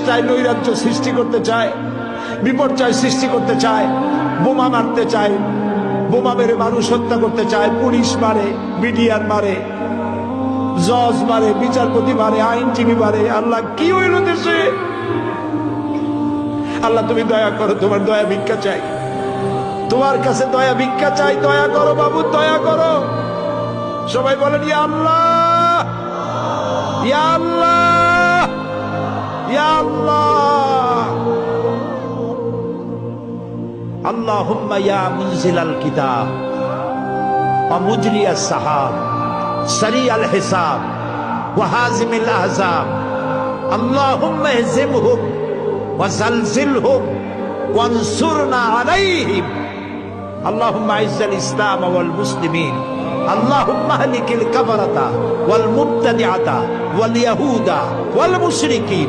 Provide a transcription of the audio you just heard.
চায়, নৈরাজ্য সৃষ্টি করতে চায়, বিপর্যয় সৃষ্টি করতে চায়, বোমা মারতে চায়, বোমা মেরে মানুষ হত্যা করতে চায়, পুলিশ মারে, মিডিয়ার মারে, জজ মারে, বিচারপতি মারে, আইনজীবী মারে। আল্লাহ কি হইল দেশে? আল্লাহ তুমি দয়া করো, তোমার দয়া ভিক্ষা চাই, তোমার কাছে দয়া ভিক্ষা চাই, দয়া করো বাবু, দয়া করো। সবাই বলেন ইয়া আল্লাহ, ইয়া আল্লাহ, ইয়া আল্লাহ। আল্লাহুম্মা ইয়া মুনজিলাল কিতাব ওয়া মুজরিয়াস সাহাব সারিয়াল হিসাব ওয়া হাজিমিল আহজাব, আল্লাহুম্মা ইহজিমহুম ওয়া জালজিলহুম ওয়ানসুরনা আলাইহিম, আল্লাহুম্মা আইজ্জাল ইসলাম ওয়াল মুসলিমিন, আল্লাহুম্মা আহলিকিল কাফারাতা ওয়াল মুবতাদিআতা ওয়াল ইয়াহুদা ওয়াল মুশরিকিন।